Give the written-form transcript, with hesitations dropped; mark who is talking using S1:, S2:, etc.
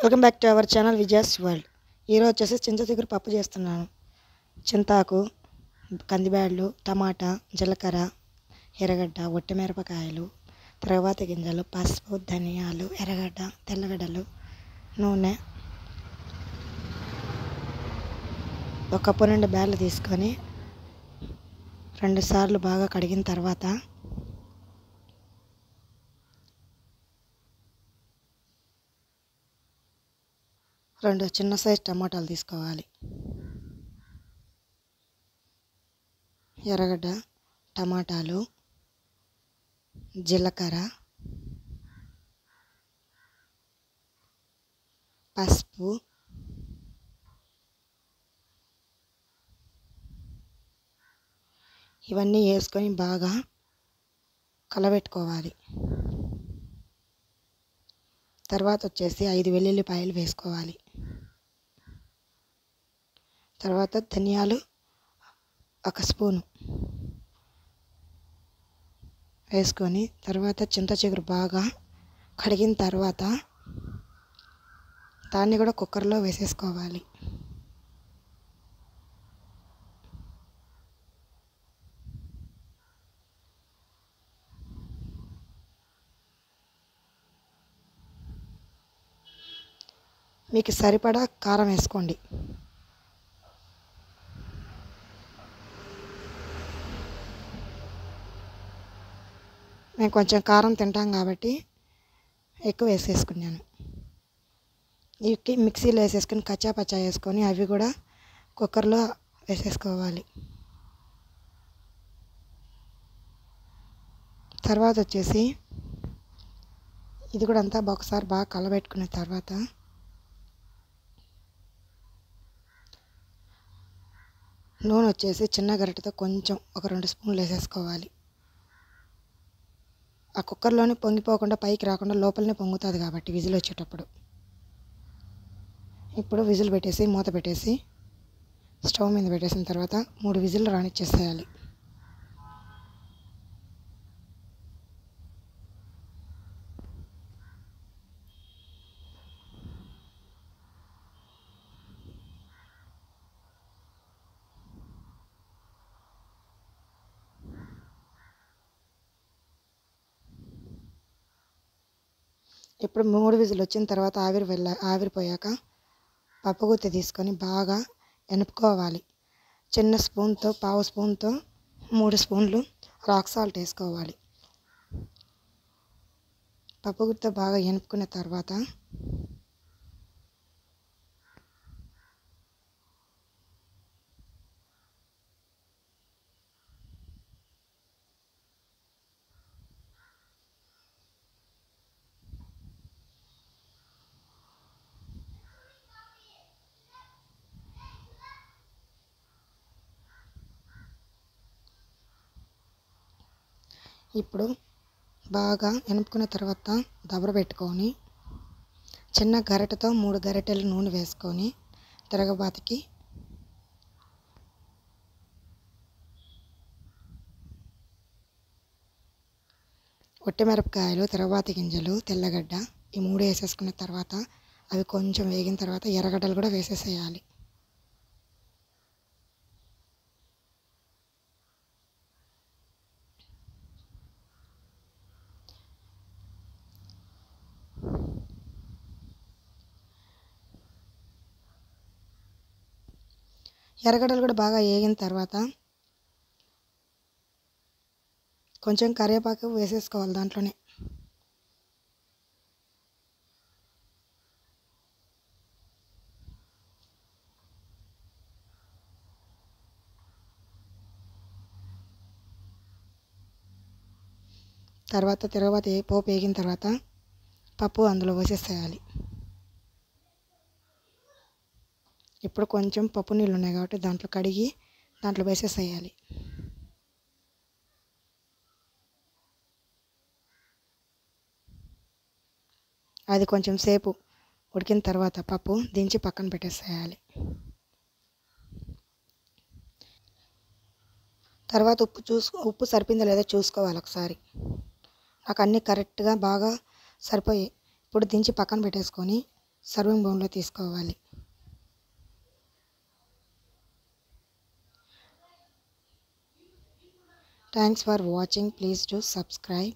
S1: Welcome back to our channel Vijaya's world. ఈరోజు వచ్చేసి చింత చిగురు పప్పు చేస్తున్నాను. చింతాకు, కందిబ్యాళ్ళు, టమాటా, జీలకర్ర, ఎర్రగడ్డ, ఒట్టిమిరపకాయలు, తర్వాత గింజలు, పసుపు, ధనియాలు, ఎర్రగడ్డ, తెల్లగడ్డలు, నూనె, ఒక కప్పు నిండా బ్యాళ్ళు తీసుకొని 2 సార్లు బాగా కడిగిన తర్వాత రెండు చిన్న సైజ్ టమాటాలు తీసుకోవాలి. ఎర్రగడ్డ, టమాటాలు, జీలకర్ర, పసుపు, ఇవన్నీ వేసుకొని బాగా కలబెట్టుకోవాలి. తర్వాత వచ్చేసి 5 వెల్లుల్లిపాయలు వేసుకోవాలి. తర్వాత ధనియాలు 1 స్పూను వేసుకొని తర్వాత చింత చిగురు బాగా కడిగిన తర్వాత దాన్ని కూడా కుక్కర్లో వేసేసుకోవాలి. మీకు సరిపడా కారం వేసుకోండి. నేను కొంచెం కారం తింటాం కాబట్టి ఎక్కువ వేసేసుకున్నాను. ఇవి మిక్సీలో వేసేసుకొని కచ్చా పచ్చా వేసుకొని అవి కూడా కుక్కర్లో వేసేసుకోవాలి. తర్వాత వచ్చేసి ఇది కూడా అంతా ఒకసారి బాగా కలబెట్టుకున్న తర్వాత నూనె వచ్చేసి చిన్న గరిటెతో కొంచెం ఒక 2 స్పూన్లు వేసేసుకోవాలి. ఆ కుక్కర్లోనే పొంగిపోకుండా పైకి రాకుండా లోపలనే పొంగుతుంది కాబట్టి విజిల్ వచ్చేటప్పుడు. ఇప్పుడు విజిల్ పెట్టేసి మూత పెట్టేసి స్టవ్ మీద పెట్టేసిన తర్వాత 3 విజిల్ రానిచ్చేసేయాలి. ఇప్పుడు 3 విజిల్ వచ్చిన తర్వాత ఆవిరిపోయాక పప్పు గుత్తి తీసుకొని బాగా ఎనుపుకోవాలి. చిన్న స్పూన్తో పావు స్పూన్తో 3 స్పూన్లు రాక్ సాల్ట్ వేసుకోవాలి. పప్పు గుత్తితో బాగా ఎనుపుకున్న తర్వాత ఇప్పుడు బాగా ఎనుపుకున్న తర్వాత దబర పెట్టుకొని చిన్న గరిటెతో 3 గరిటెలు నూనె వేసుకొని తిరగబాతికి ఒట్టిమిరపకాయలు, తిరగబాతి గింజలు, తెల్లగడ్డ ఈ 3 వేసేసుకున్న తర్వాత అవి కొంచెం వేగిన తర్వాత ఎర్రగడ్డలు కూడా వేసేసేయాలి. ఎర్రగడ్డలు కూడా బాగా వేగిన తర్వాత కొంచెం కరివేపాకు వేసేసుకోవాలి దాంట్లోనే. తర్వాత పోపు వేగిన తర్వాత పప్పు అందులో వేసేసేయాలి. ఇప్పుడు కొంచెం పప్పు నీళ్ళు ఉన్నాయి కాబట్టి దాంట్లో కడిగి దాంట్లో వేసేసేయాలి. అది కొంచెం సేపు ఉడికిన తర్వాత పప్పు దించి పక్కన పెట్టేసేయాలి. తర్వాత ఉప్పు సరిపోయిందో లేదో చూసుకోవాలి ఒకసారి. నాకు అన్నీ కరెక్ట్గా బాగా సరిపోయాయి. ఇప్పుడు దించి పక్కన పెట్టేసుకొని సర్వింగ్ బౌల్లో తీసుకోవాలి. Thanks for watching. Please do subscribe.